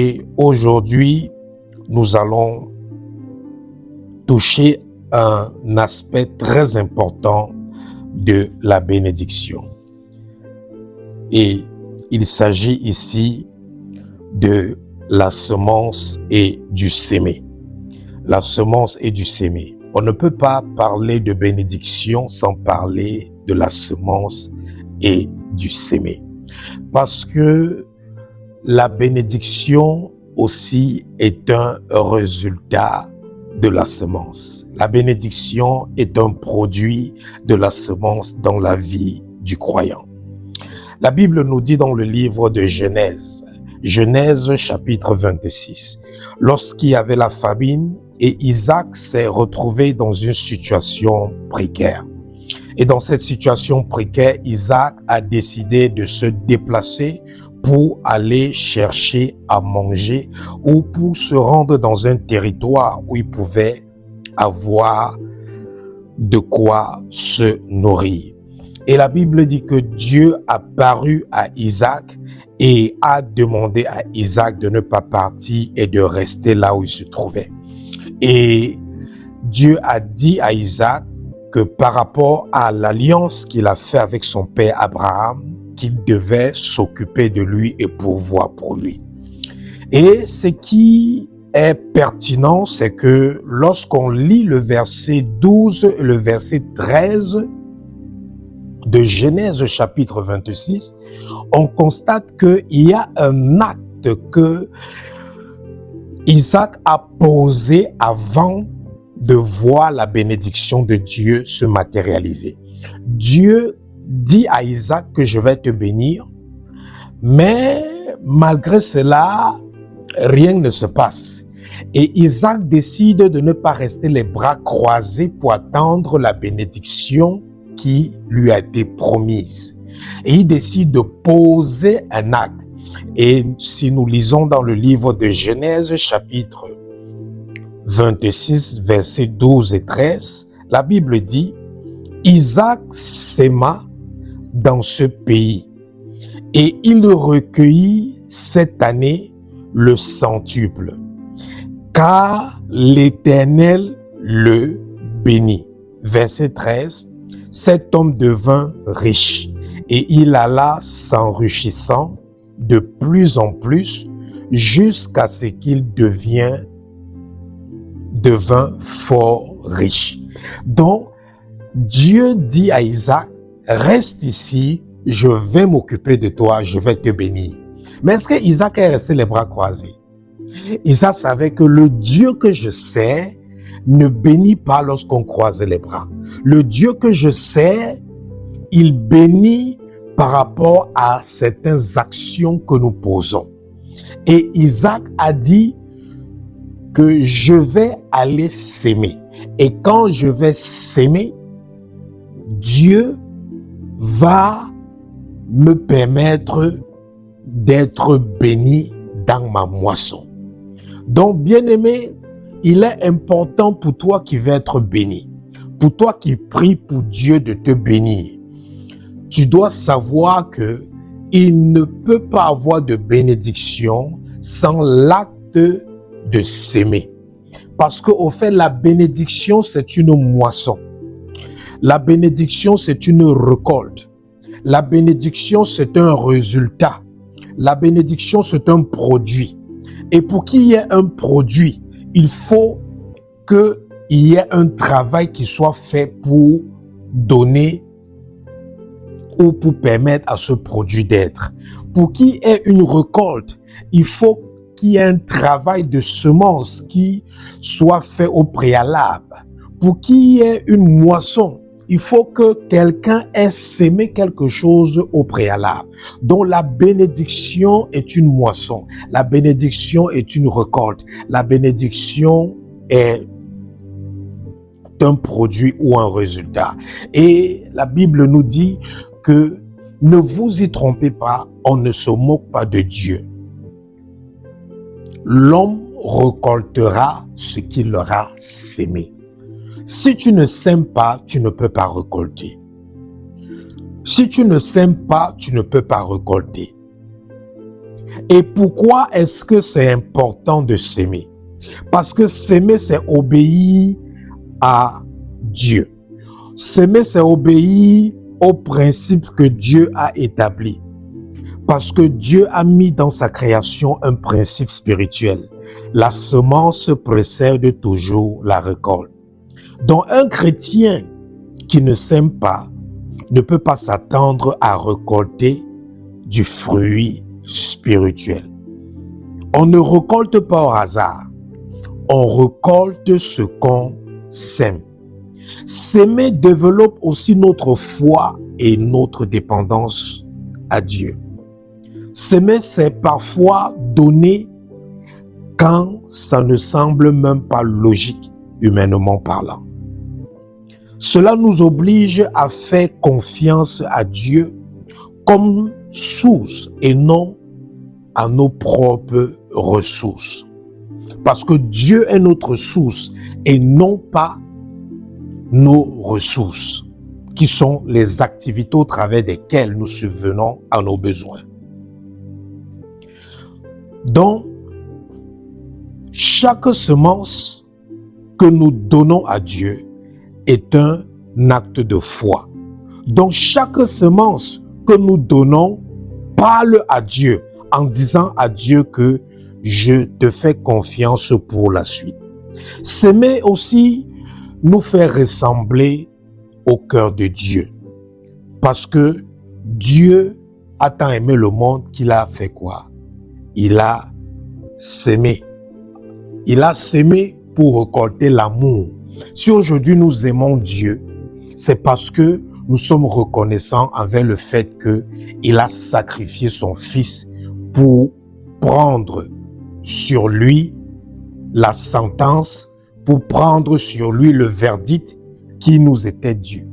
Et aujourd'hui, nous allons toucher un aspect très important de la bénédiction. Et il s'agit ici de la semence et du sémé. La semence et du sémé. On ne peut pas parler de bénédiction sans parler de la semence et du sémé. Parce que la bénédiction aussi est un résultat de la semence. La bénédiction est un produit de la semence dans la vie du croyant. La Bible nous dit dans le livre de Genèse, Genèse chapitre 26, lorsqu'il y avait la famine et Isaac s'est retrouvé dans une situation précaire. Et dans cette situation précaire, Isaac a décidé de se déplacer pour aller chercher à manger ou pour se rendre dans un territoire où il pouvait avoir de quoi se nourrir. Et la Bible dit que Dieu a paru à Isaac et a demandé à Isaac de ne pas partir et de rester là où il se trouvait. Et Dieu a dit à Isaac que par rapport à l'alliance qu'il a fait avec son père Abraham, qu'il devait s'occuper de lui et pourvoir pour lui. Et ce qui est pertinent, c'est que lorsqu'on lit le verset 12 et le verset 13 de Genèse chapitre 26, on constate qu'il y a un acte que Isaac a posé avant de voir la bénédiction de Dieu se matérialiser. Dieu dit à Isaac que je vais te bénir, mais malgré cela, rien ne se passe. Et Isaac décide de ne pas rester les bras croisés pour attendre la bénédiction qui lui a été promise. Et il décide de poser un acte. Et si nous lisons dans le livre de Genèse, chapitre 26, versets 12 et 13, la Bible dit « Isaac sema dans ce pays, et il recueillit cette année le centuple, car l'Éternel le bénit. » Verset 13, « Cet homme devint riche, et il alla s'enrichissant de plus en plus, jusqu'à ce qu'il devint fort riche. » Donc, Dieu dit à Isaac, reste ici, je vais m'occuper de toi, je vais te bénir. Mais est-ce que Isaac est resté les bras croisés? Isaac savait que le Dieu que je sais ne bénit pas lorsqu'on croise les bras. Le Dieu que je sais, il bénit par rapport à certaines actions que nous posons. Et Isaac a dit que je vais aller s'aimer. Et quand je vais s'aimer, Dieu va me permettre d'être béni dans ma moisson. Donc, bien-aimé, il est important pour toi qui veux être béni, pour toi qui prie pour Dieu de te bénir. Tu dois savoir que il ne peut pas avoir de bénédiction sans l'acte de s'aimer. Parce qu'au fait, la bénédiction, c'est une moisson. La bénédiction, c'est une récolte. La bénédiction, c'est un résultat. La bénédiction, c'est un produit. Et pour qu'il y ait un produit, il faut qu'il y ait un travail qui soit fait pour donner ou pour permettre à ce produit d'être. Pour qu'il y ait une récolte, il faut qu'il y ait un travail de semence qui soit fait au préalable. Pour qu'il y ait une moisson, il faut que quelqu'un ait sémé quelque chose au préalable. Donc la bénédiction est une moisson. La bénédiction est une récolte. La bénédiction est un produit ou un résultat. Et la Bible nous dit que ne vous y trompez pas, on ne se moque pas de Dieu. L'homme récoltera ce qu'il aura sémé. Si tu ne sèmes pas, tu ne peux pas récolter. Si tu ne sèmes pas, tu ne peux pas récolter. Et pourquoi est-ce que c'est important de s'aimer? Parce que s'aimer, c'est obéir à Dieu. S'aimer, c'est obéir aux principes que Dieu a établis. Parce que Dieu a mis dans sa création un principe spirituel. La semence précède toujours la récolte. Donc un chrétien qui ne s'aime pas ne peut pas s'attendre à récolter du fruit spirituel. On ne récolte pas au hasard. On récolte ce qu'on sème. S'aimer développe aussi notre foi et notre dépendance à Dieu. S'aimer, c'est parfois donner quand ça ne semble même pas logique, humainement parlant. Cela nous oblige à faire confiance à Dieu comme source et non à nos propres ressources. Parce que Dieu est notre source et non pas nos ressources, qui sont les activités au travers desquelles nous subvenons à nos besoins. Donc, chaque semence que nous donnons à Dieu est un acte de foi. Donc, chaque semence que nous donnons parle à Dieu en disant à Dieu que je te fais confiance pour la suite. S'aimer aussi nous fait ressembler au cœur de Dieu. Parce que Dieu a tant aimé le monde qu'il a fait quoi? Il a s'aimé. Il a s'aimé pour récolter l'amour. Si aujourd'hui nous aimons Dieu, c'est parce que nous sommes reconnaissants envers le fait qu'il a sacrifié son Fils pour prendre sur lui la sentence, pour prendre sur lui le verdict qui nous était dû.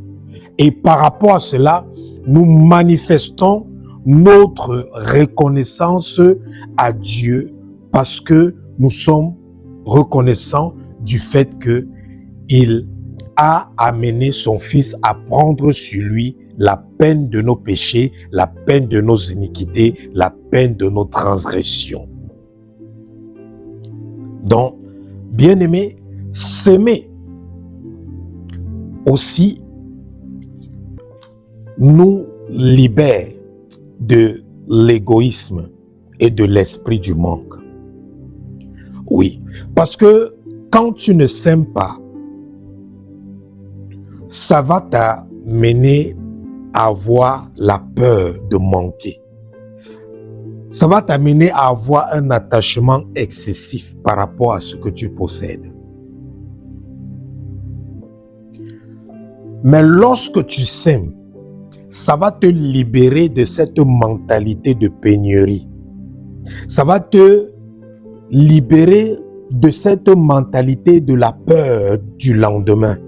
Et par rapport à cela, nous manifestons notre reconnaissance à Dieu parce que nous sommes reconnaissants du fait qu'il a amené son Fils à prendre sur lui la peine de nos péchés, la peine de nos iniquités, la peine de nos transgressions. Donc, bien-aimés, s'aimer aussi nous libère de l'égoïsme et de l'esprit du manque. Oui, parce que quand tu ne s'aimes pas, ça va t'amener à avoir la peur de manquer. Ça va t'amener à avoir un attachement excessif par rapport à ce que tu possèdes. Mais lorsque tu s'aimes, ça va te libérer de cette mentalité de pénurie. Ça va te libérer de cette mentalité de la peur du lendemain.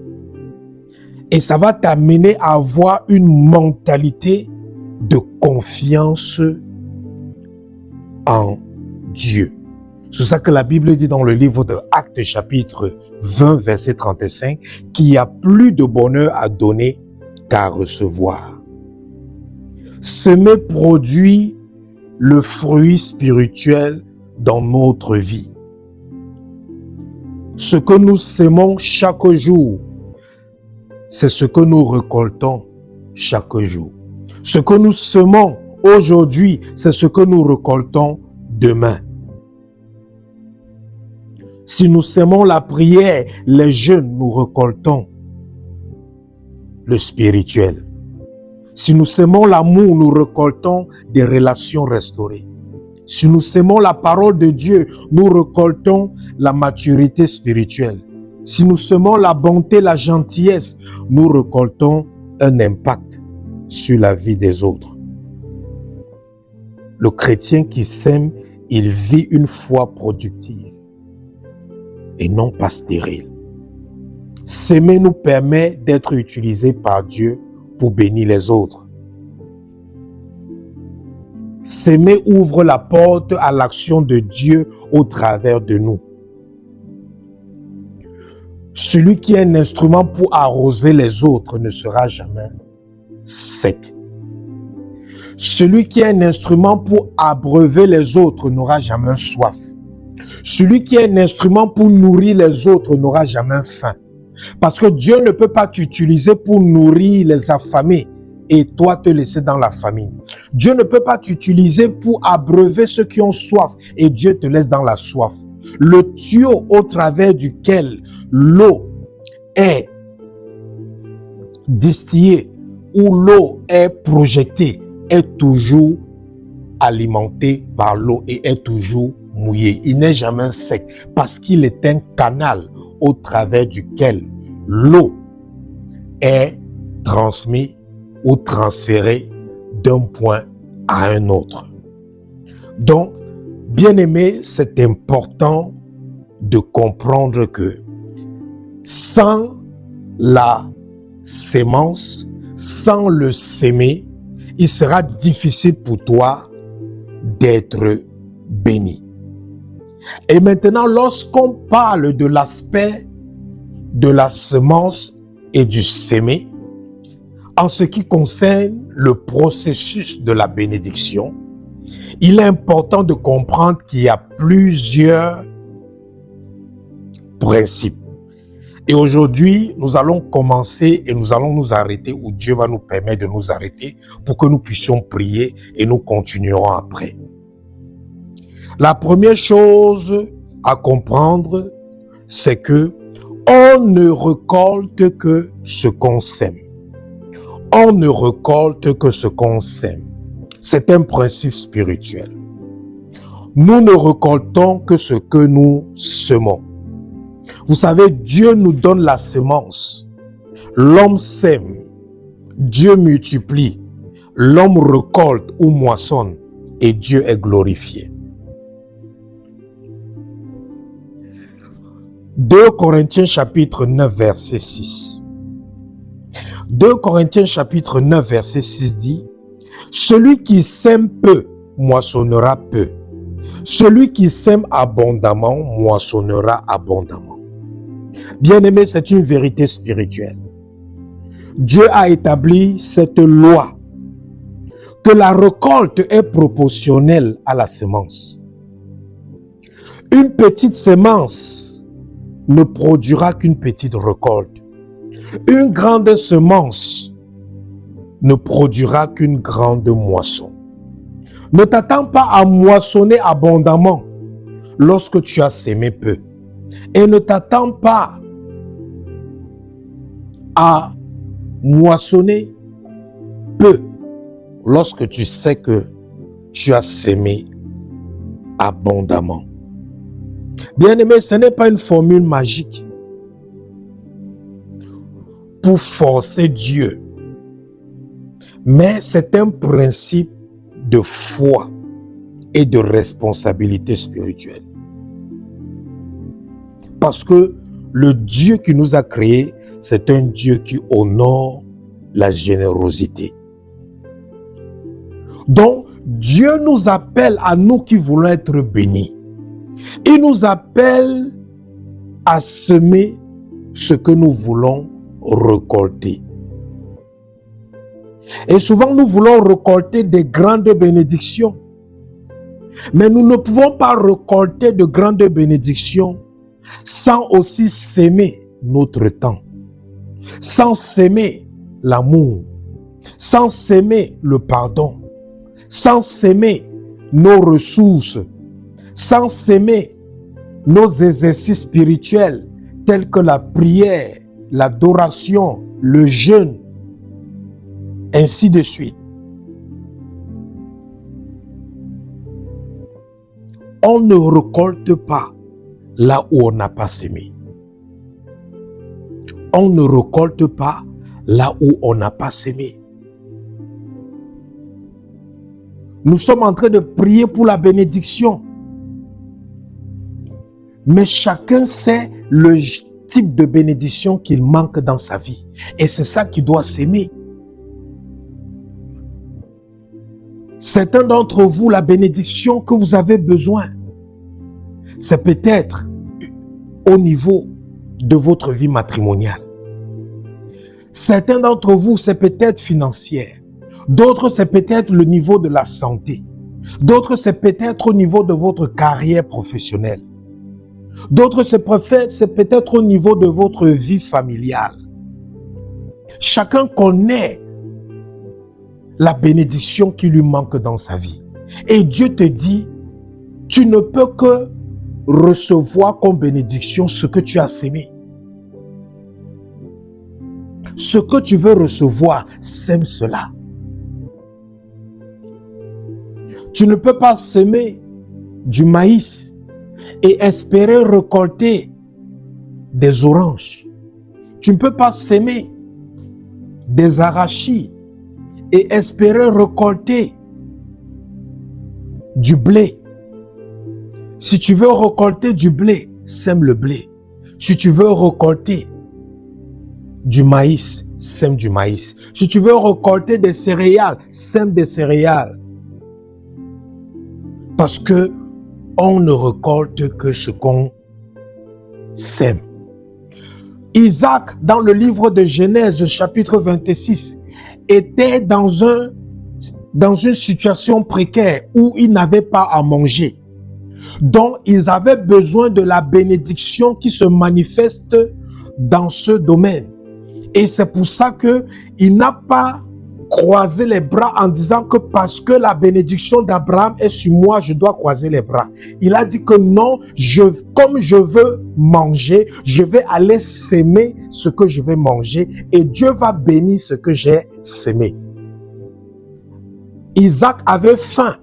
Et ça va t'amener à avoir une mentalité de confiance en Dieu. C'est ça que la Bible dit dans le livre de Actes chapitre 20 verset 35, qu'il y a plus de bonheur à donner qu'à recevoir. Semer produit le fruit spirituel dans notre vie. Ce que nous semons chaque jour, c'est ce que nous récoltons chaque jour. Ce que nous semons aujourd'hui, c'est ce que nous récoltons demain. Si nous semons la prière, les jeûnes, nous récoltons le spirituel. Si nous semons l'amour, nous récoltons des relations restaurées. Si nous semons la parole de Dieu, nous récoltons la maturité spirituelle. Si nous semons la bonté, la gentillesse, nous récoltons un impact sur la vie des autres. Le chrétien qui s'aime, il vit une foi productive et non pas stérile. S'aimer nous permet d'être utilisés par Dieu pour bénir les autres. S'aimer ouvre la porte à l'action de Dieu au travers de nous. Celui qui est un instrument pour arroser les autres ne sera jamais sec. Celui qui est un instrument pour abreuver les autres n'aura jamais soif. Celui qui est un instrument pour nourrir les autres n'aura jamais faim. Parce que Dieu ne peut pas t'utiliser pour nourrir les affamés et toi te laisser dans la famine. Dieu ne peut pas t'utiliser pour abreuver ceux qui ont soif et Dieu te laisse dans la soif. Le tuyau au travers duquel l'eau est distillée ou l'eau est projetée est toujours alimenté par l'eau et est toujours mouillé. Il n'est jamais sec parce qu'il est un canal au travers duquel l'eau est transmise ou transférée d'un point à un autre. Donc, bien aimé, c'est important de comprendre que sans la sémence, sans le sémer, il sera difficile pour toi d'être béni. Et maintenant, lorsqu'on parle de l'aspect de la semence et du sémer, en ce qui concerne le processus de la bénédiction, il est important de comprendre qu'il y a plusieurs principes. Et aujourd'hui, nous allons commencer et nous allons nous arrêter où Dieu va nous permettre de nous arrêter pour que nous puissions prier et nous continuerons après. La première chose à comprendre, c'est que on ne récolte que ce qu'on sème. On ne récolte que ce qu'on sème. C'est un principe spirituel. Nous ne récoltons que ce que nous semons. Vous savez, Dieu nous donne la semence. L'homme sème. Dieu multiplie. L'homme récolte ou moissonne. Et Dieu est glorifié. 2 Corinthiens chapitre 9 verset 6. 2 Corinthiens chapitre 9 verset 6 dit: celui qui sème peu moissonnera peu. Celui qui sème abondamment moissonnera abondamment. Bien-aimé, c'est une vérité spirituelle. Dieu a établi cette loi que la récolte est proportionnelle à la semence. Une petite semence ne produira qu'une petite récolte. Une grande semence ne produira qu'une grande moisson. Ne t'attends pas à moissonner abondamment lorsque tu as sémé peu. Et ne t'attends pas à moissonner peu lorsque tu sais que tu as sémé abondamment. Bien-aimé, ce n'est pas une formule magique pour forcer Dieu, mais c'est un principe de foi et de responsabilité spirituelle. Parce que le Dieu qui nous a créés, c'est un Dieu qui honore la générosité. Donc, Dieu nous appelle à nous qui voulons être bénis. Il nous appelle à semer ce que nous voulons récolter. Et souvent, nous voulons récolter des grandes bénédictions. Mais nous ne pouvons pas récolter de grandes bénédictions sans aussi s'aimer notre temps, sans s'aimer l'amour, sans s'aimer le pardon, sans s'aimer nos ressources, sans s'aimer nos exercices spirituels tels que la prière, l'adoration, le jeûne, ainsi de suite. On ne récolte pas là où on n'a pas sémé. On ne récolte pas là où on n'a pas sémé. Nous sommes en train de prier pour la bénédiction. Mais chacun sait le type de bénédiction qu'il manque dans sa vie. Et c'est ça qui doit s'aimer. Certains d'entre vous, la bénédiction que vous avez besoin, c'est peut-être au niveau de votre vie matrimoniale. Certains d'entre vous, c'est peut-être financière. D'autres, c'est peut-être le niveau de la santé. D'autres, c'est peut-être au niveau de votre carrière professionnelle. D'autres, c'est peut-être au niveau de votre vie familiale. Chacun connaît la bénédiction qui lui manque dans sa vie. Et Dieu te dit, tu ne peux que recevoir comme bénédiction ce que tu as sémé. Ce que tu veux recevoir, sème cela. Tu ne peux pas semer du maïs et espérer récolter des oranges. Tu ne peux pas semer des arachides et espérer récolter du blé. Si tu veux récolter du blé, sème le blé. Si tu veux récolter du maïs, sème du maïs. Si tu veux récolter des céréales, sème des céréales. Parce que on ne récolte que ce qu'on sème. Isaac, dans le livre de Genèse, chapitre 26, était dans une situation précaire où il n'avait pas à manger. Donc, ils avaient besoin de la bénédiction qui se manifeste dans ce domaine. Et c'est pour ça qu'il n'a pas croisé les bras en disant que parce que la bénédiction d'Abraham est sur moi, je dois croiser les bras. Il a dit que non, comme je veux manger, je vais aller s'aimer ce que je vais manger et Dieu va bénir ce que j'ai sémé. Isaac avait faim.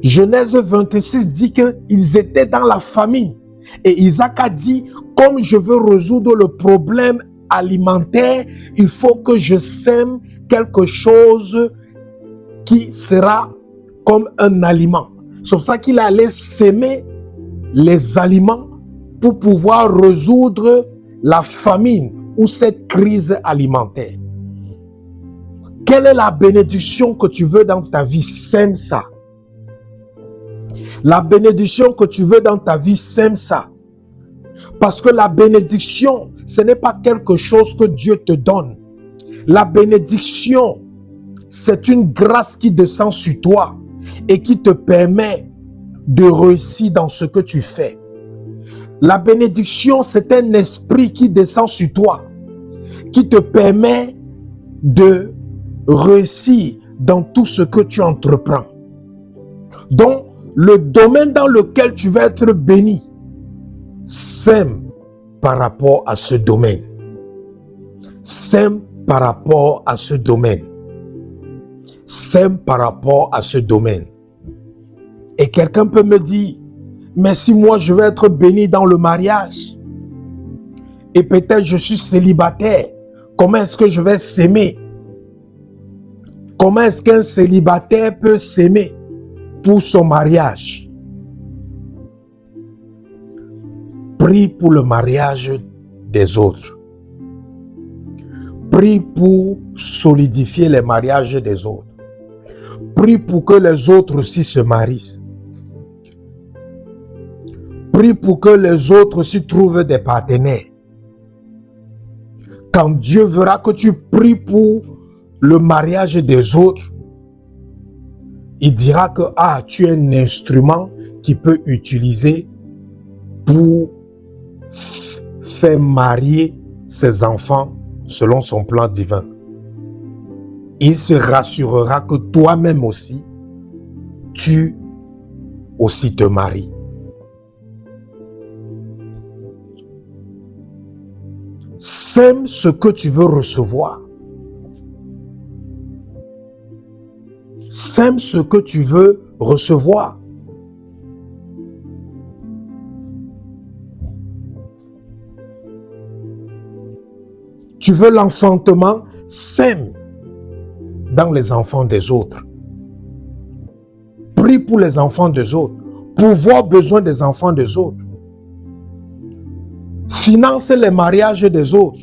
Genèse 26 dit qu'ils étaient dans la famine. Et Isaac a dit, comme je veux résoudre le problème alimentaire, il faut que je sème quelque chose qui sera comme un aliment. C'est pour ça qu'il allait s'aimer les aliments pour pouvoir résoudre la famine ou cette crise alimentaire. Quelle est la bénédiction que tu veux dans ta vie? Sème ça. La bénédiction que tu veux dans ta vie, sème ça. Parce que la bénédiction, ce n'est pas quelque chose que Dieu te donne. La bénédiction, c'est une grâce qui descend sur toi et qui te permet de réussir dans ce que tu fais. La bénédiction, c'est un esprit qui descend sur toi, qui te permet de réussir dans tout ce que tu entreprends. Donc, le domaine dans lequel tu vas être béni, sème par rapport à ce domaine. Sème par rapport à ce domaine. Sème par rapport à ce domaine. Et quelqu'un peut me dire, mais si moi je vais être béni dans le mariage, et peut-être je suis célibataire, comment est-ce que je vais s'aimer? Comment est-ce qu'un célibataire peut s'aimer pour son mariage? Prie pour le mariage des autres. Prie pour solidifier les mariages des autres. Prie pour que les autres aussi se marient. Prie pour que les autres aussi trouvent des partenaires. Quand Dieu verra que tu pries pour le mariage des autres, il dira que tu es un instrument qui peut utiliser pour faire marier ses enfants selon son plan divin. Il se rassurera que toi-même aussi, tu aussi te maries. Sème ce que tu veux recevoir. Sème ce que tu veux recevoir. Tu veux l'enfantement, sème dans les enfants des autres. Prie pour les enfants des autres. Pourvoir besoin des enfants des autres. Finance les mariages des autres.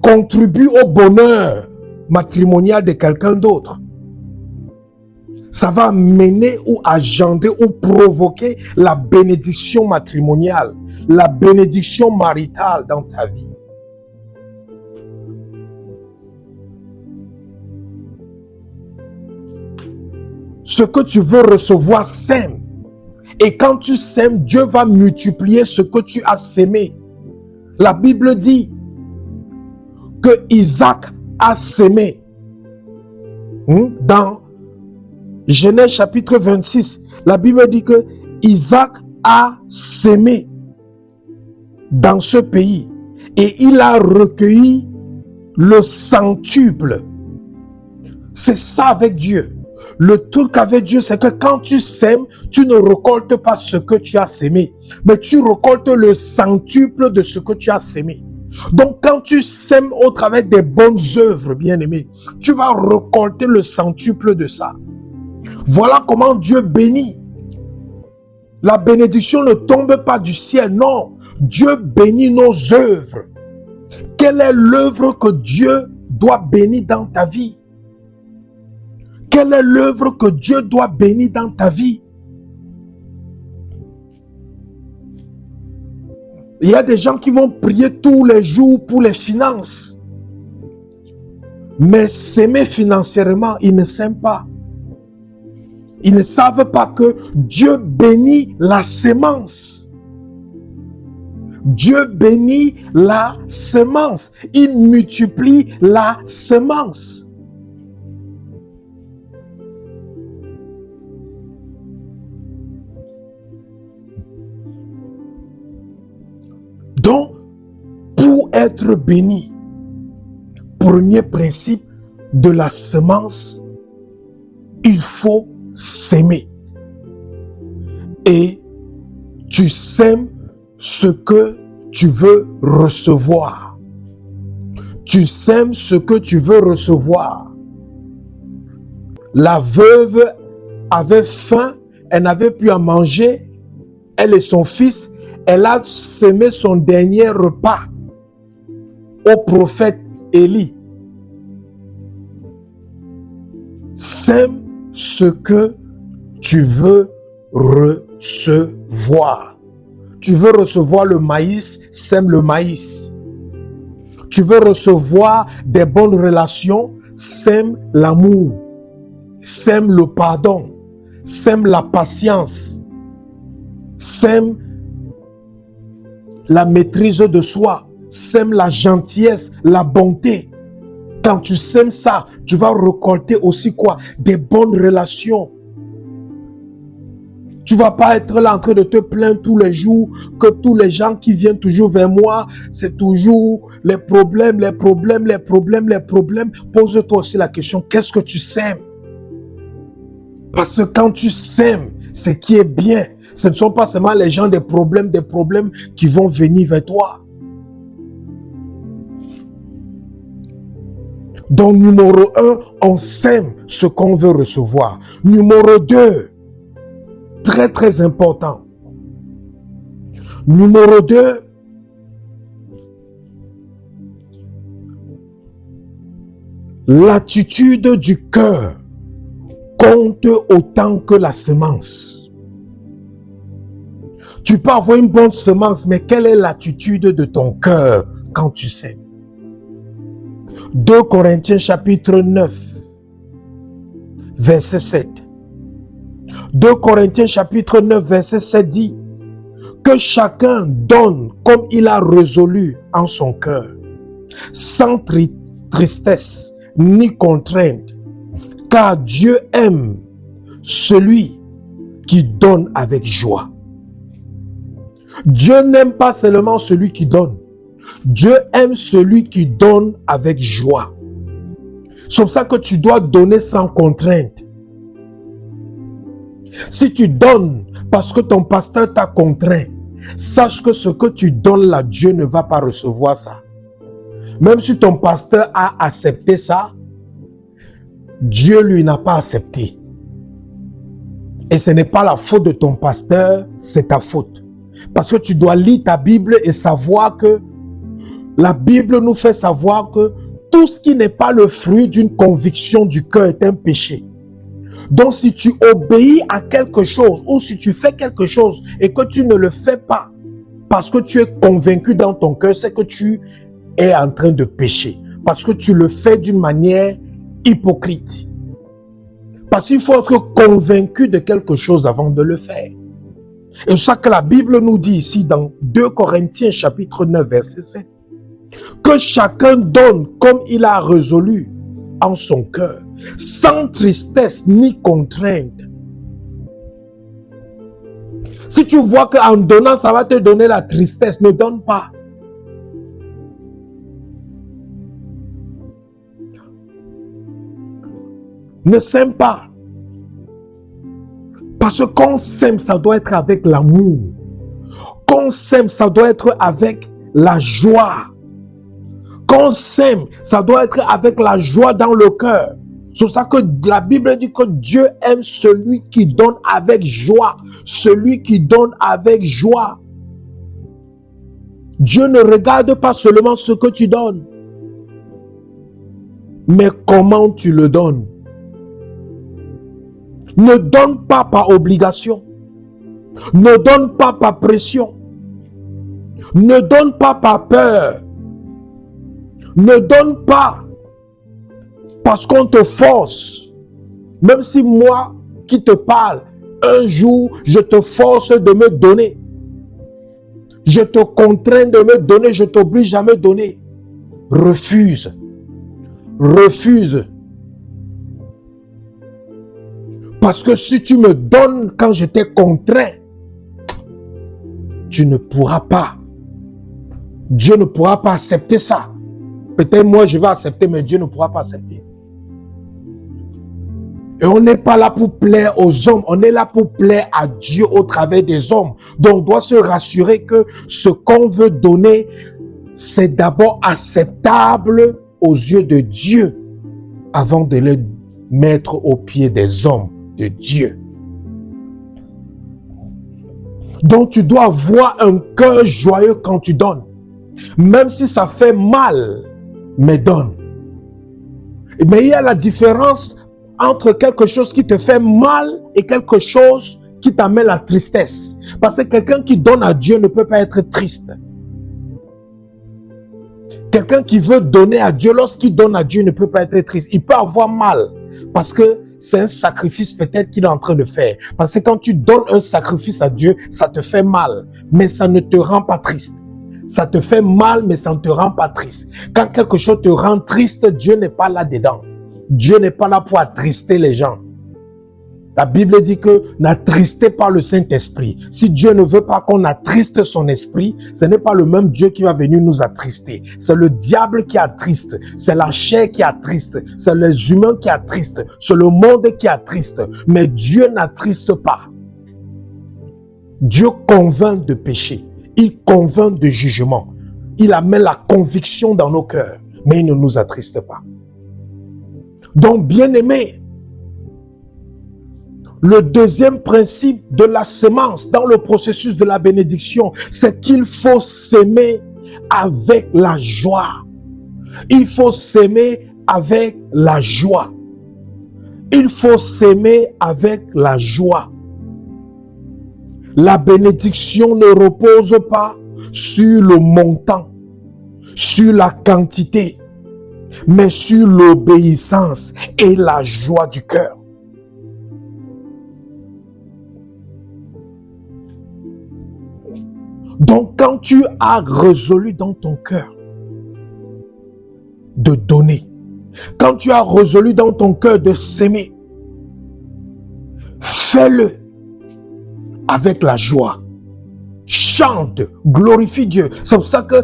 Contribue au bonheur matrimonial de quelqu'un d'autre. Ça va mener ou agender ou provoquer la bénédiction matrimoniale, la bénédiction maritale dans ta vie. ce que tu veux recevoir, sème. Et quand tu sèmes, Dieu va multiplier ce que tu as sémé. La Bible dit que Isaac a sémé. Dans Genèse chapitre 26, la Bible dit que Isaac a sémé dans ce pays et il a recueilli le centuple. C'est ça avec Dieu. Le truc avec Dieu, c'est que quand tu sèmes, tu ne récoltes pas ce que tu as sémé, mais tu récoltes le centuple de ce que tu as sémé. Donc, quand tu sèmes au travers des bonnes œuvres, bien-aimés, tu vas récolter le centuple de ça. Voilà comment Dieu bénit. La bénédiction ne tombe pas du ciel, non. Dieu bénit nos œuvres. Quelle est l'œuvre que Dieu doit bénir dans ta vie? Quelle est l'œuvre que Dieu doit bénir dans ta vie? Il y a des gens qui vont prier tous les jours pour les finances. Mais s'aimer financièrement, ils ne s'aiment pas. Ils ne savent pas que Dieu bénit la sémence. Dieu bénit la semence. Il multiplie la semence. Donc, pour être béni, premier principe de la semence, il faut s'aimer. Et tu sèmes ce que tu veux recevoir. Tu sèmes ce que tu veux recevoir. La veuve avait faim, elle n'avait plus à manger, elle et son fils. Elle a semé son dernier repas au prophète Élie. Sème ce que tu veux recevoir. Tu veux recevoir le maïs, sème le maïs. Tu veux recevoir des bonnes relations, sème l'amour, sème le pardon, sème la patience, sème la maîtrise de soi, sème la gentillesse, la bonté. Quand tu sèmes ça, tu vas récolter aussi quoi? Des bonnes relations. Tu ne vas pas être là en train de te plaindre tous les jours que tous les gens qui viennent toujours vers moi, c'est toujours les problèmes, les problèmes, les problèmes, les problèmes. Pose-toi aussi la question, qu'est-ce que tu sèmes? Parce que quand tu sèmes, ce qui est bien, ce ne sont pas seulement les gens des problèmes qui vont venir vers toi. Donc, numéro 1, on sème ce qu'on veut recevoir. Numéro 2, très très important. Numéro 2, l'attitude du cœur compte autant que la semence. Tu peux avoir une bonne semence, mais quelle est l'attitude de ton cœur quand tu sèmes? 2 Corinthiens chapitre 9, verset 7. 2 Corinthiens chapitre 9, verset 7 dit que chacun donne comme il a résolu en son cœur, sans tristesse ni contrainte, car Dieu aime celui qui donne avec joie. Dieu n'aime pas seulement celui qui donne. Dieu aime celui qui donne avec joie. C'est pour ça que tu dois donner sans contrainte. Si tu donnes parce que ton pasteur t'a contraint, sache que ce que tu donnes là, Dieu ne va pas recevoir ça. Même si ton pasteur a accepté ça, Dieu lui n'a pas accepté. Et ce n'est pas la faute de ton pasteur, c'est ta faute. Parce que tu dois lire ta Bible et savoir que la Bible nous fait savoir que tout ce qui n'est pas le fruit d'une conviction du cœur est un péché. Donc si tu obéis à quelque chose ou si tu fais quelque chose et que tu ne le fais pas parce que tu es convaincu dans ton cœur, c'est que tu es en train de pécher. Parce que tu le fais d'une manière hypocrite. Parce qu'il faut être convaincu de quelque chose avant de le faire. Et c'est ça que la Bible nous dit ici dans 2 Corinthiens chapitre 9 verset 7. Que chacun donne comme il a résolu en son cœur, sans tristesse ni contrainte. Si tu vois qu'en donnant, ça va te donner la tristesse, ne donne pas. Ne sème pas. Parce que qu'on sème, ça doit être avec l'amour. Qu'on sème, ça doit être avec la joie. Qu'on sème, ça doit être avec la joie dans le cœur. C'est pour ça que la Bible dit que Dieu aime celui qui donne avec joie. Celui qui donne avec joie. Dieu ne regarde pas seulement ce que tu donnes, mais comment tu le donnes. Ne donne pas par obligation. Ne donne pas par pression. Ne donne pas par peur. Ne donne pas parce qu'on te force. Même si moi qui te parle, un jour, je te force de me donner. Je te contrains de me donner, je t'oblige à me donner. Refuse. Refuse. Parce que si tu me donnes quand je t'ai contraint, tu ne pourras pas. Dieu ne pourra pas accepter ça. Peut-être moi je vais accepter, mais Dieu ne pourra pas accepter. Et on n'est pas là pour plaire aux hommes, on est là pour plaire à Dieu au travers des hommes. Donc on doit se rassurer que ce qu'on veut donner, c'est d'abord acceptable aux yeux de Dieu avant de le mettre aux pieds des hommes de Dieu. Donc tu dois avoir un cœur joyeux quand tu donnes. Même si ça fait mal, mais donne. Mais il y a la différence entre quelque chose qui te fait mal et quelque chose qui t'amène la tristesse. Parce que quelqu'un qui donne à Dieu ne peut pas être triste. Quelqu'un qui veut donner à Dieu, lorsqu'il donne à Dieu, ne peut pas être triste. Il peut avoir mal parce que c'est un sacrifice peut-être qu'il est en train de faire. Parce que quand tu donnes un sacrifice à Dieu, ça te fait mal, mais ça ne te rend pas triste. Ça te fait mal, mais ça ne te rend pas triste. Quand quelque chose te rend triste, Dieu n'est pas là-dedans. Dieu n'est pas là pour attrister les gens. La Bible dit que n'attristez pas le Saint-Esprit. Si Dieu ne veut pas qu'on attriste son esprit, ce n'est pas le même Dieu qui va venir nous attrister. C'est le diable qui attriste. C'est la chair qui attriste. C'est les humains qui attristent. C'est le monde qui attriste. Mais Dieu n'attriste pas. Dieu convainc de péché. Il convainc de jugement. Il amène la conviction dans nos cœurs. Mais il ne nous attriste pas. Donc, bien-aimés, le deuxième principe de la sémence dans le processus de la bénédiction, c'est qu'il faut s'aimer avec la joie. Il faut s'aimer avec la joie. Il faut s'aimer avec la joie. La bénédiction ne repose pas sur le montant, sur la quantité, mais sur l'obéissance et la joie du cœur. Donc, quand tu as résolu dans ton cœur de donner, quand tu as résolu dans ton cœur de s'aimer, fais-le avec la joie. Chante, glorifie Dieu. C'est pour ça que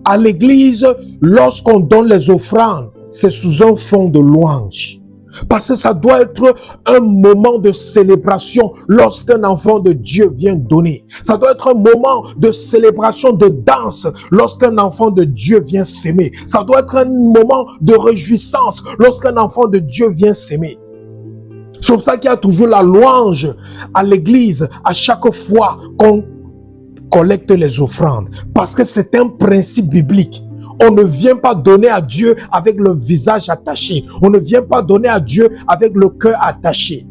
à l'église, lorsqu'on donne les offrandes, c'est sous un fond de louange. Parce que ça doit être un moment de célébration lorsqu'un enfant de Dieu vient donner. Ça doit être un moment de célébration, de danse lorsqu'un enfant de Dieu vient s'aimer. Ça doit être un moment de réjouissance lorsqu'un enfant de Dieu vient s'aimer. C'est pour ça qu'il y a toujours la louange à l'église à chaque fois qu'on collecte les offrandes. Parce que c'est un principe biblique. On ne vient pas donner à Dieu avec le visage attaché. On ne vient pas donner à Dieu avec le cœur attaché.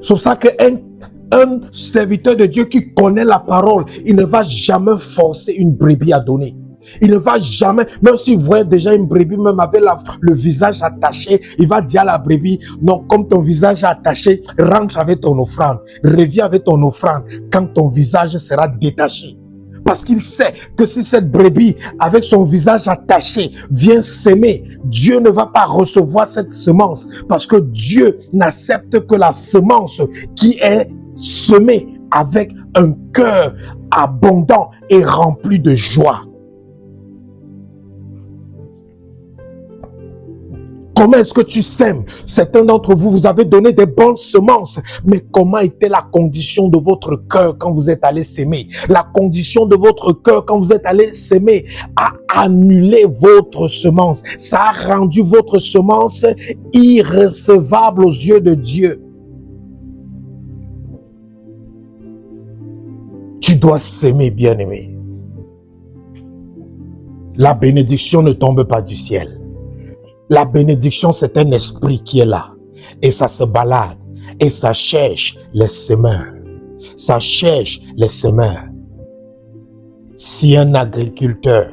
C'est pour ça qu'un serviteur de Dieu qui connaît la parole, il ne va jamais forcer une brebis à donner. Il ne va jamais, même s'il voit déjà une brebis, même avec le visage attaché, il va dire à la brebis, non, comme ton visage est attaché, rentre avec ton offrande, reviens avec ton offrande quand ton visage sera détaché. Parce qu'il sait que si cette brebis, avec son visage attaché, vient s'aimer, Dieu ne va pas recevoir cette semence. Parce que Dieu n'accepte que la semence qui est semée avec un cœur abondant et rempli de joie. Comment est-ce que tu sèmes? Certains d'entre vous, vous avez donné des bonnes semences. Mais comment était la condition de votre cœur quand vous êtes allé s'aimer? La condition de votre cœur quand vous êtes allé s'aimer a annulé votre semence. Ça a rendu votre semence irrecevable aux yeux de Dieu. Tu dois s'aimer, bien-aimé. La bénédiction ne tombe pas du ciel. La bénédiction, c'est un esprit qui est là. Et ça se balade. Et ça cherche les semeurs. Ça cherche les semeurs. Si un agriculteur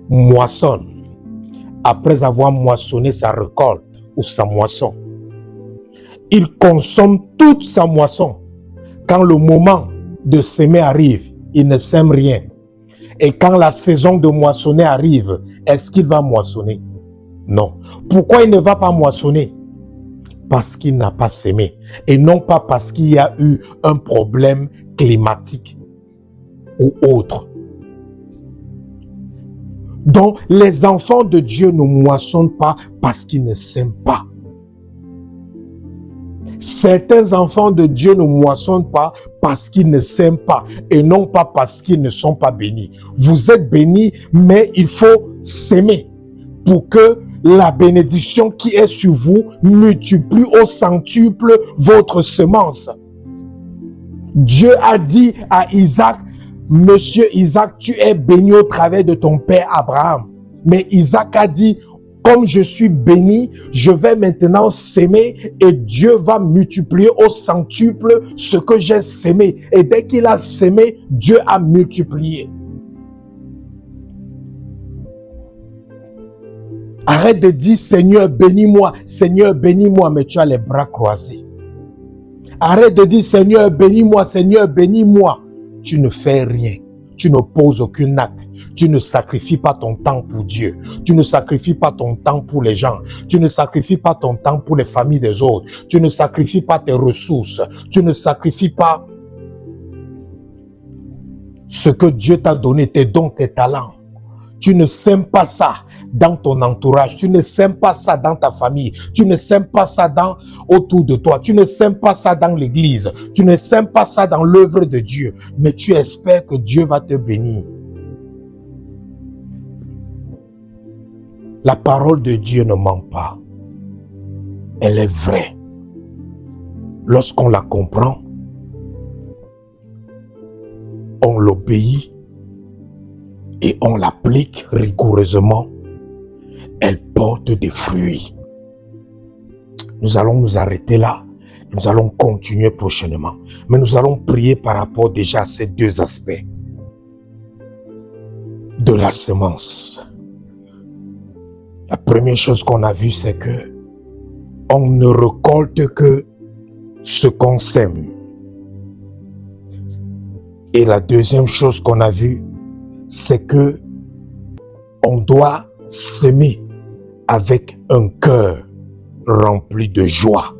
moissonne, après avoir moissonné sa récolte ou sa moisson, il consomme toute sa moisson. Quand le moment de s'aimer arrive, il ne sème rien. Et quand la saison de moissonner arrive, est-ce qu'il va moissonner? Non. Pourquoi il ne va pas moissonner? Parce qu'il n'a pas sémé. Et non pas parce qu'il y a eu un problème climatique ou autre. Donc, les enfants de Dieu ne moissonnent pas parce qu'ils ne sèment pas. Certains enfants de Dieu ne moissonnent pas parce qu'ils ne s'aiment pas et non pas parce qu'ils ne sont pas bénis. Vous êtes bénis, mais il faut s'aimer pour que la bénédiction qui est sur vous multiplie au centuple votre semence. Dieu a dit à Isaac, Monsieur Isaac, tu es béni au travers de ton père Abraham. Mais Isaac a dit, comme je suis béni, je vais maintenant s'aimer et Dieu va multiplier au centuple ce que j'ai sémé. Et dès qu'il a sémé, Dieu a multiplié. Arrête de dire Seigneur bénis-moi, mais tu as les bras croisés. Arrête de dire Seigneur bénis-moi. Tu ne fais rien, tu ne poses aucun acte. Tu ne sacrifies pas ton temps pour Dieu. Tu ne sacrifies pas ton temps pour les gens. Tu ne sacrifies pas ton temps pour les familles des autres. Tu ne sacrifies pas tes ressources. Tu ne sacrifies pas ce que Dieu t'a donné, tes dons, tes talents. Tu ne sèmes pas ça dans ton entourage. Tu ne sèmes pas ça dans ta famille. Tu ne sèmes pas ça autour de toi. Tu ne sèmes pas ça dans l'église. Tu ne sèmes pas ça dans l'œuvre de Dieu. Mais tu espères que Dieu va te bénir. La parole de Dieu ne ment pas. Elle est vraie. Lorsqu'on la comprend, on l'obéit et on l'applique rigoureusement, elle porte des fruits. Nous allons nous arrêter là. Nous allons continuer prochainement. Mais nous allons prier par rapport déjà à ces deux aspects de la semence. La première chose qu'on a vue, c'est que on ne récolte que ce qu'on sème. Et la deuxième chose qu'on a vue, c'est que on doit semer avec un cœur rempli de joie.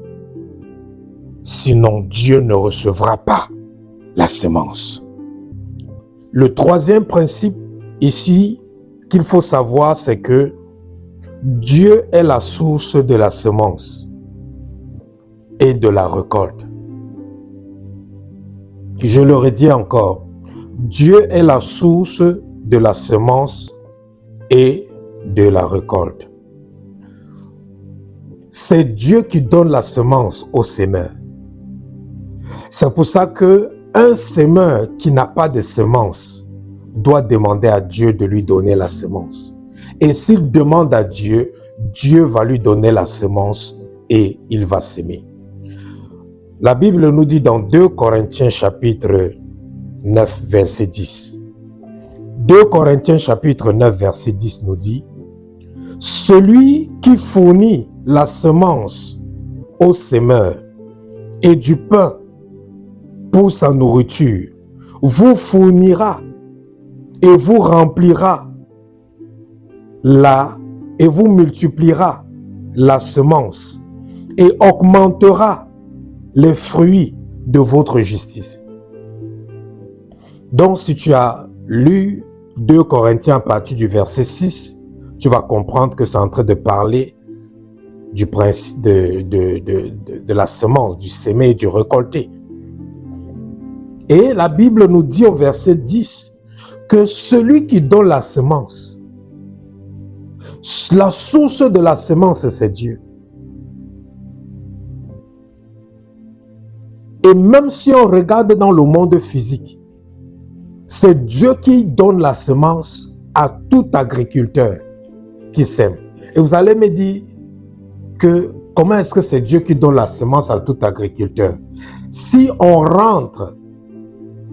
Sinon, Dieu ne recevra pas la semence. Le troisième principe ici qu'il faut savoir, c'est que Dieu est la source de la semence et de la récolte. Je le redis encore, Dieu est la source de la semence et de la récolte. C'est Dieu qui donne la semence au semeur. C'est pour ça qu'un semeur qui n'a pas de semence doit demander à Dieu de lui donner la semence. Et s'il demande à Dieu, Dieu va lui donner la semence et il va s'aimer. La Bible nous dit dans 2 Corinthiens chapitre 9, verset 10, 2 Corinthiens chapitre 9 verset 10 nous dit, « Celui qui fournit la semence au semeur et du pain pour sa nourriture, vous fournira et vous remplira et vous multipliera la semence et augmentera les fruits de votre justice. » Donc, si tu as lu 2 Corinthiens à partir du verset 6, tu vas comprendre que c'est en train de parler du principe de la semence, du sémé et du récolté. Et la Bible nous dit au verset 10 que celui qui donne la semence, la source de la semence, c'est Dieu. Et même si on regarde dans le monde physique, c'est Dieu qui donne la semence à tout agriculteur qui sème. Et vous allez me dire que comment est-ce que c'est Dieu qui donne la semence à tout agriculteur? Si on rentre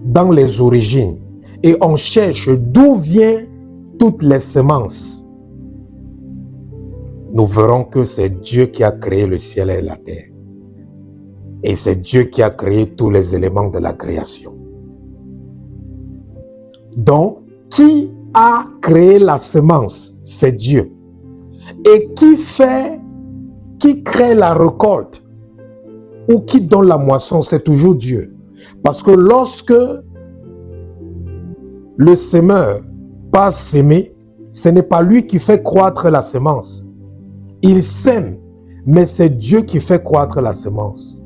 dans les origines et on cherche d'où viennent toutes les semences, nous verrons que c'est Dieu qui a créé le ciel et la terre. Et c'est Dieu qui a créé tous les éléments de la création. Donc, qui a créé la semence? C'est Dieu. Et qui crée la récolte ou qui donne la moisson? C'est toujours Dieu. Parce que lorsque le semeur passe s'aimer, ce n'est pas lui qui fait croître la semence. Il sème, mais c'est Dieu qui fait croître la semence.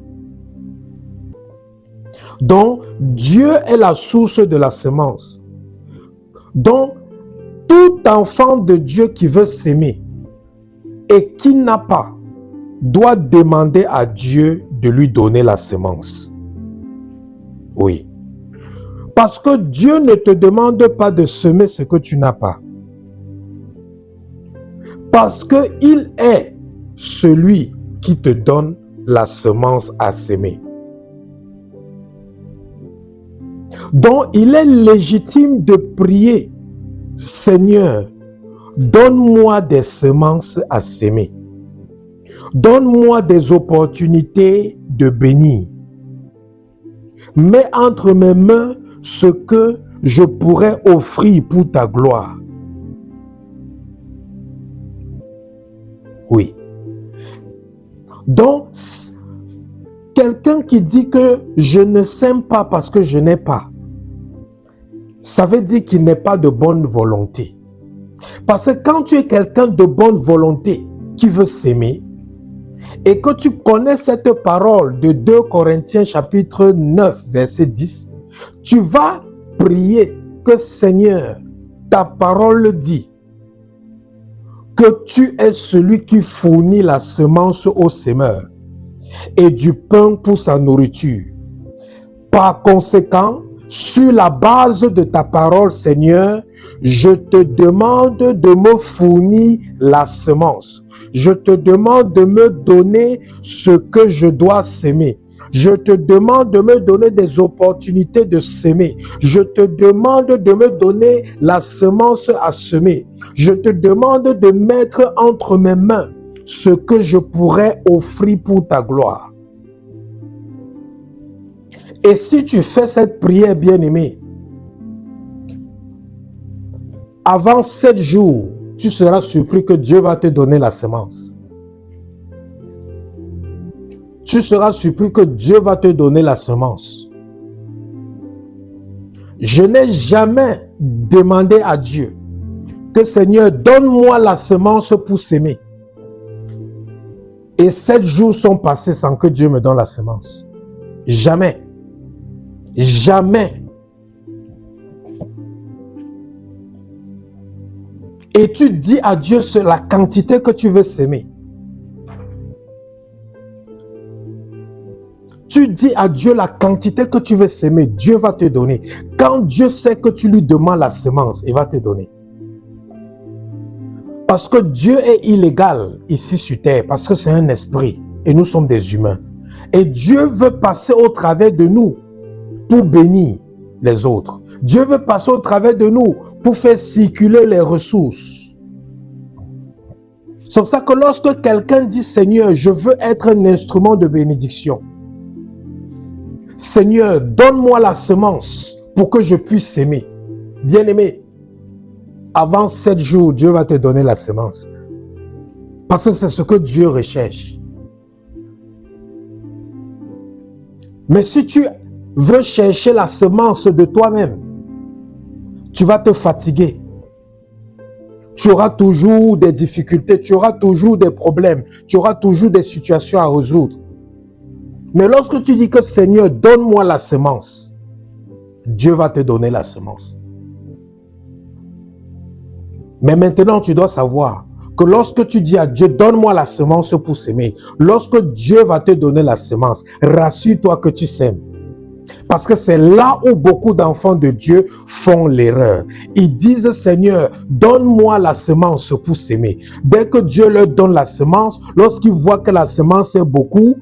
Donc, Dieu est la source de la semence. Donc, tout enfant de Dieu qui veut s'aimer et qui n'a pas, doit demander à Dieu de lui donner la semence. Oui. Parce que Dieu ne te demande pas de semer ce que tu n'as pas. Parce qu'il est celui qui te donne la semence à s'aimer. Donc, il est légitime de prier, Seigneur, donne-moi des semences à s'aimer. Donne-moi des opportunités de bénir. Mets entre mes mains ce que je pourrais offrir pour ta gloire. Oui. Donc, quelqu'un qui dit que je ne sème pas parce que je n'ai pas, ça veut dire qu'il n'est pas de bonne volonté. Parce que quand tu es quelqu'un de bonne volonté qui veut s'aimer, et que tu connais cette parole de 2 Corinthiens chapitre 9 verset 10, tu vas prier que Seigneur, ta parole dit que tu es celui qui fournit la semence au semeur et du pain pour sa nourriture. Par conséquent, sur la base de ta parole, Seigneur, je te demande de me fournir la semence. Je te demande de me donner ce que je dois s'aimer. Je te demande de me donner des opportunités de s'aimer. Je te demande de me donner la semence à semer. Je te demande de mettre entre mes mains ce que je pourrais offrir pour ta gloire. Et si tu fais cette prière, bien-aimé, avant 7 jours, tu seras surpris que Dieu va te donner la semence. Tu seras surpris que Dieu va te donner la semence. Je n'ai jamais demandé à Dieu que Seigneur, donne-moi la semence pour s'aimer. Et 7 jours sont passés sans que Dieu me donne la semence. Jamais. Jamais. Et tu dis à Dieu sur la quantité que tu veux s'aimer. Tu dis à Dieu la quantité que tu veux s'aimer, Dieu va te donner. Quand Dieu sait que tu lui demandes la semence, il va te donner. Parce que Dieu est illégal ici sur terre, parce que c'est un esprit et nous sommes des humains. Et Dieu veut passer au travers de nous pour bénir les autres. Dieu veut passer au travers de nous pour faire circuler les ressources. C'est pour ça que lorsque quelqu'un dit, Seigneur, je veux être un instrument de bénédiction. Seigneur, donne-moi la semence pour que je puisse s'aimer. Bien-aimé, avant 7 jours, Dieu va te donner la semence. Parce que c'est ce que Dieu recherche. Mais si tu veux chercher la semence de toi-même, tu vas te fatiguer. Tu auras toujours des difficultés, tu auras toujours des problèmes, tu auras toujours des situations à résoudre. Mais lorsque tu dis que Seigneur, donne-moi la semence, Dieu va te donner la semence. Mais maintenant, tu dois savoir que lorsque tu dis à Dieu, donne-moi la semence pour s'aimer, lorsque Dieu va te donner la semence, rassure-toi que tu sèmes. Parce que c'est là où beaucoup d'enfants de Dieu font l'erreur. Ils disent, Seigneur, donne-moi la semence pour s'aimer. Dès que Dieu leur donne la semence, lorsqu'ils voient que la semence est beaucoup,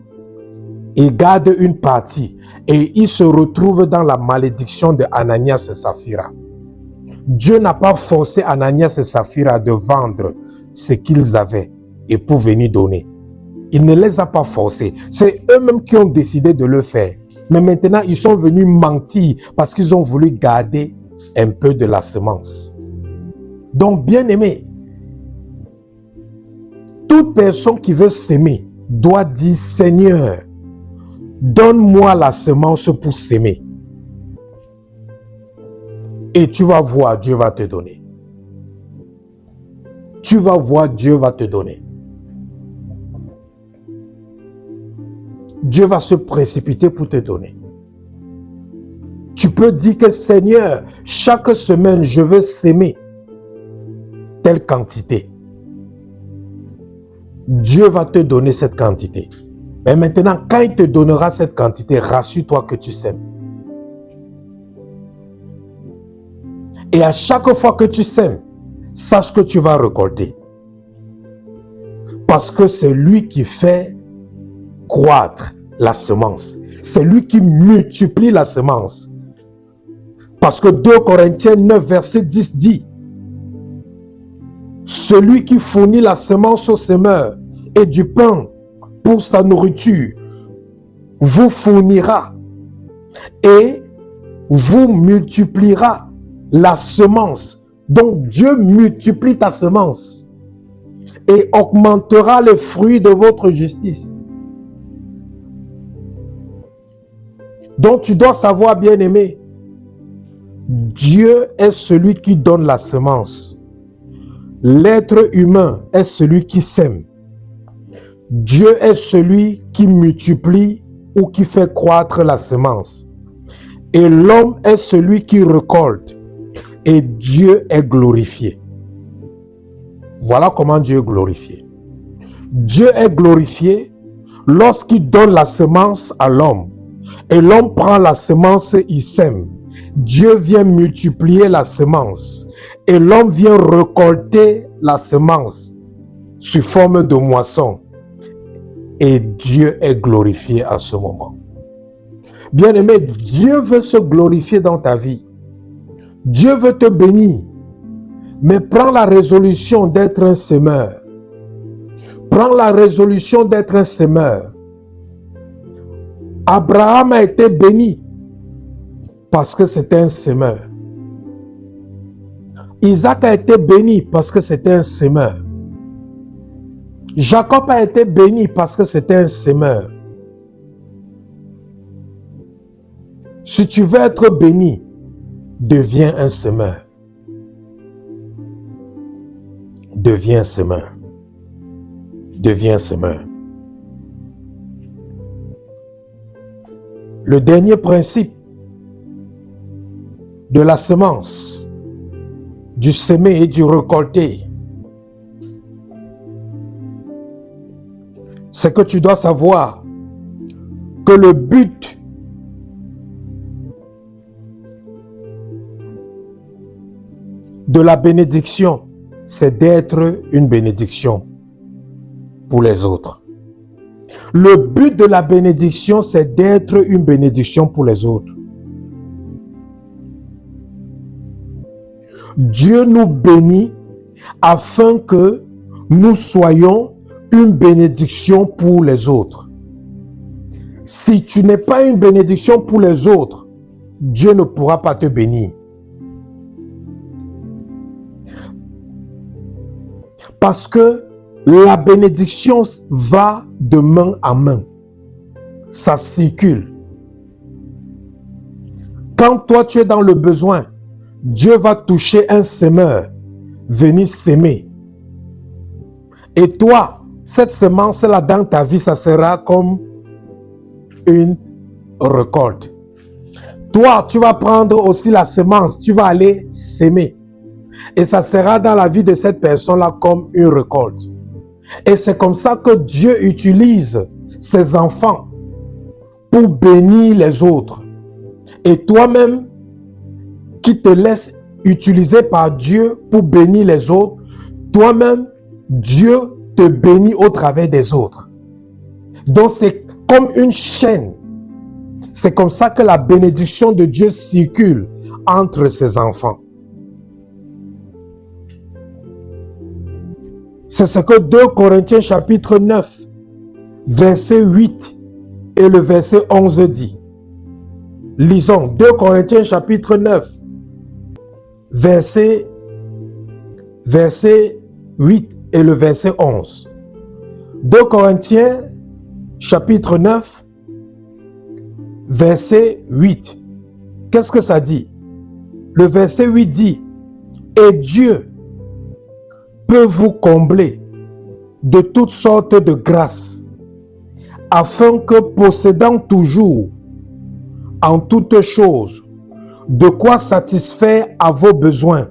ils gardent une partie. Et ils se retrouvent dans la malédiction de Ananias et Saphira. Dieu n'a pas forcé Ananias et Saphira de vendre ce qu'ils avaient et pour venir donner. Il ne les a pas forcés. C'est eux-mêmes qui ont décidé de le faire. Mais maintenant, ils sont venus mentir parce qu'ils ont voulu garder un peu de la semence. Donc, bien aimé, toute personne qui veut s'aimer doit dire, Seigneur, donne-moi la semence pour s'aimer. Et tu vas voir, Dieu va te donner. Tu vas voir, Dieu va te donner. Dieu va se précipiter pour te donner. Tu peux dire que Seigneur, chaque semaine, je veux s'aimer telle quantité. Dieu va te donner cette quantité. Mais maintenant, quand il te donnera cette quantité, rassure-toi que tu sèmes. Et à chaque fois que tu sèmes, sache que tu vas récolter. Parce que c'est lui qui fait croître la semence. C'est lui qui multiplie la semence. Parce que 2 Corinthiens 9, verset 10 dit, celui qui fournit la semence au semeur et du pain pour sa nourriture vous fournira et vous multipliera la semence. Donc Dieu multiplie ta semence et augmentera les fruits de votre justice. Donc tu dois savoir, bien-aimé, Dieu est celui qui donne la semence. L'être humain est celui qui sème. Dieu est celui qui multiplie ou qui fait croître la semence. Et l'homme est celui qui récolte. Et Dieu est glorifié. Voilà comment Dieu est glorifié. Dieu est glorifié lorsqu'il donne la semence à l'homme. Et l'homme prend la semence et il sème. Dieu vient multiplier la semence. Et l'homme vient récolter la semence sous forme de moisson. Et Dieu est glorifié à ce moment. Bien-aimé, Dieu veut se glorifier dans ta vie. Dieu veut te bénir. Mais prends la résolution d'être un semeur. Prends la résolution d'être un semeur. Abraham a été béni parce que c'était un semeur. Isaac a été béni parce que c'était un semeur. Jacob a été béni parce que c'était un semeur. Si tu veux être béni, deviens un semeur. Deviens un semeur. Deviens un semeur. Le dernier principe de la semence, du semer et du récolter, c'est que tu dois savoir que le but de la bénédiction, c'est d'être une bénédiction pour les autres. Le but de la bénédiction, c'est d'être une bénédiction pour les autres. Dieu nous bénit afin que nous soyons une bénédiction pour les autres. Si tu n'es pas une bénédiction pour les autres, Dieu ne pourra pas te bénir. Parce que la bénédiction va de main en main. Ça circule. Quand toi tu es dans le besoin, Dieu va toucher un semeur, venir s'aimer. Et toi, cette semence-là dans ta vie, ça sera comme une récolte. Toi, tu vas prendre aussi la semence, tu vas aller s'aimer. Et ça sera dans la vie de cette personne-là comme une récolte. Et c'est comme ça que Dieu utilise ses enfants pour bénir les autres. Et toi-même, qui te laisses utiliser par Dieu pour bénir les autres, toi-même, Dieu te bénit au travers des autres. Donc c'est comme une chaîne. C'est comme ça que la bénédiction de Dieu circule entre ses enfants. C'est ce que 2 Corinthiens chapitre 9, verset 8 et le verset 11 dit. Lisons 2 Corinthiens chapitre 9, verset 8 et le verset 11. 2 Corinthiens chapitre 9, verset 8. Qu'est-ce que ça dit? Le verset 8 dit, « Et Dieu peut vous combler de toutes sortes de grâces, afin que possédant toujours en toutes choses de quoi satisfaire à vos besoins,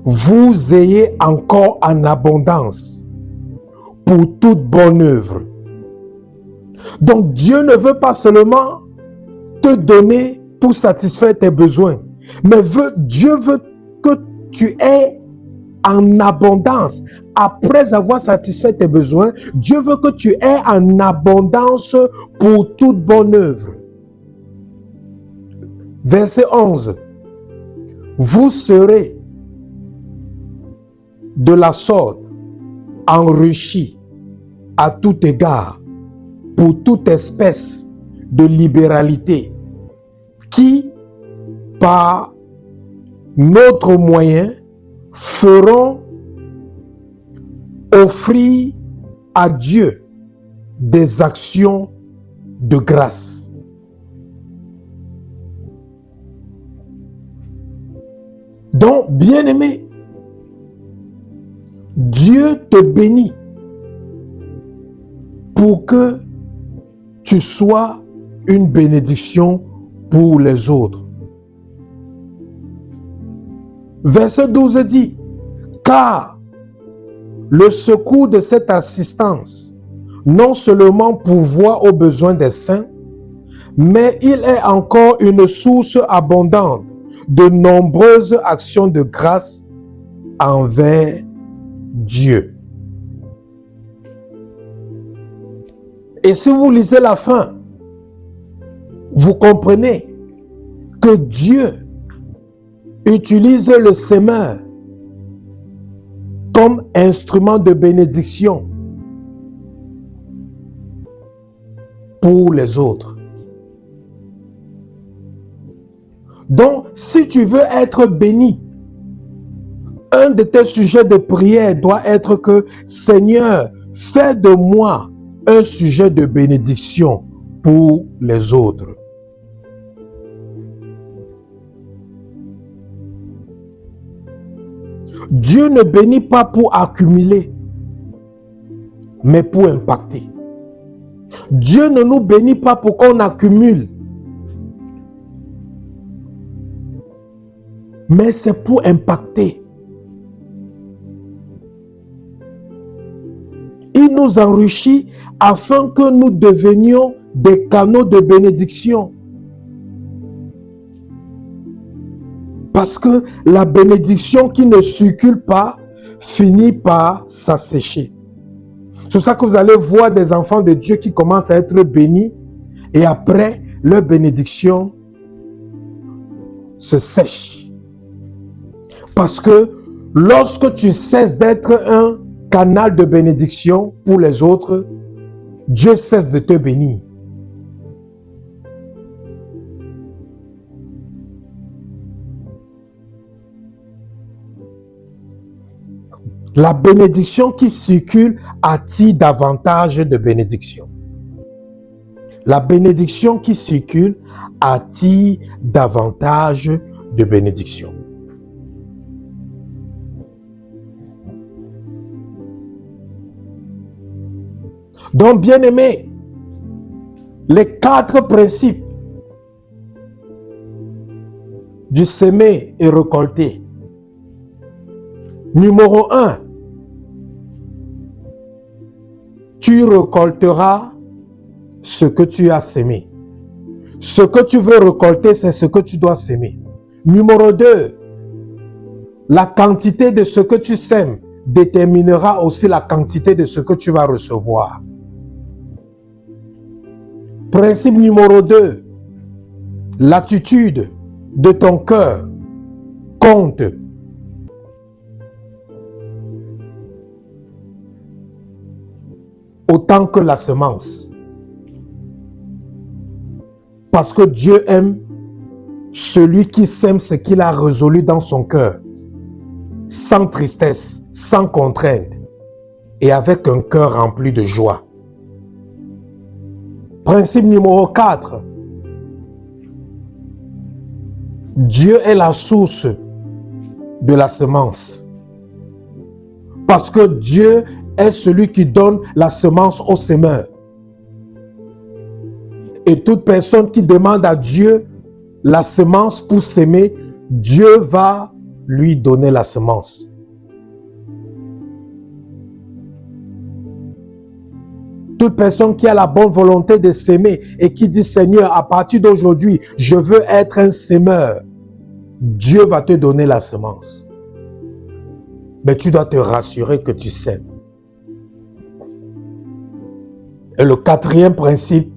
vous ayez encore en abondance pour toute bonne œuvre. » Donc Dieu ne veut pas seulement te donner pour satisfaire tes besoins, mais Dieu veut que tu aies en abondance. Après avoir satisfait tes besoins, Dieu veut que tu aies en abondance pour toute bonne œuvre. Verset 11. Vous serez de la sorte enrichis à tout égard pour toute espèce de libéralité qui, par notre moyen, feront offrir à Dieu des actions de grâce. Donc, bien-aimé, Dieu te bénit pour que tu sois une bénédiction pour les autres. Verset 12 dit, « Car le secours de cette assistance non seulement pourvoit aux besoins des saints, mais il est encore une source abondante de nombreuses actions de grâce envers Dieu. » Et si vous lisez la fin, vous comprenez que Dieu utilise le semeur comme instrument de bénédiction pour les autres. Donc, si tu veux être béni, un de tes sujets de prière doit être que, Seigneur, fais de moi un sujet de bénédiction pour les autres. Dieu ne bénit pas pour accumuler, mais pour impacter. Dieu ne nous bénit pas pour qu'on accumule, mais c'est pour impacter. Il nous enrichit afin que nous devenions des canaux de bénédiction. Parce que la bénédiction qui ne circule pas finit par s'assécher. C'est pour ça que vous allez voir des enfants de Dieu qui commencent à être bénis et après, leur bénédiction se sèche. Parce que lorsque tu cesses d'être un canal de bénédiction pour les autres, Dieu cesse de te bénir. La bénédiction qui circule attire davantage de bénédictions. La bénédiction qui circule attire davantage de bénédictions. Donc, bien-aimés, les 4 principes du semer et récolter. Numéro 1, tu récolteras ce que tu as sémé. Ce que tu veux récolter, c'est ce que tu dois s'aimer. Numéro 2, la quantité de ce que tu sèmes déterminera aussi la quantité de ce que tu vas recevoir. Principe numéro 2, l'attitude de ton cœur compte. Autant que la semence. Parce que Dieu aime celui qui sème ce qu'il a résolu dans son cœur, sans tristesse, sans contrainte, et avec un cœur rempli de joie. Principe numéro 4. Dieu est la source de la semence. Parce que Dieu est celui qui donne la semence au semeur. Et toute personne qui demande à Dieu la semence pour s'aimer, Dieu va lui donner la semence. Toute personne qui a la bonne volonté de s'aimer et qui dit, Seigneur, à partir d'aujourd'hui, je veux être un semeur, Dieu va te donner la semence. Mais tu dois te rassurer que tu sèmes. Et le 4e principe,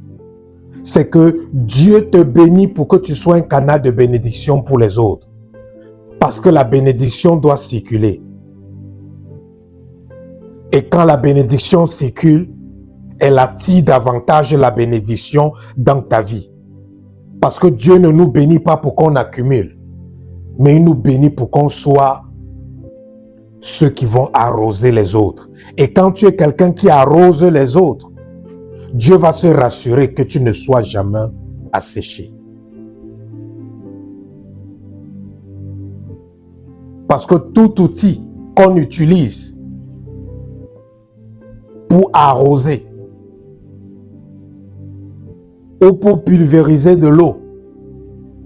c'est que Dieu te bénit pour que tu sois un canal de bénédiction pour les autres. Parce que la bénédiction doit circuler. Et quand la bénédiction circule, elle attire davantage la bénédiction dans ta vie. Parce que Dieu ne nous bénit pas pour qu'on accumule, mais il nous bénit pour qu'on soit ceux qui vont arroser les autres. Et quand tu es quelqu'un qui arrose les autres, Dieu va se rassurer que tu ne sois jamais asséché. Parce que tout outil qu'on utilise pour arroser ou pour pulvériser de l'eau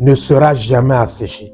ne sera jamais asséché.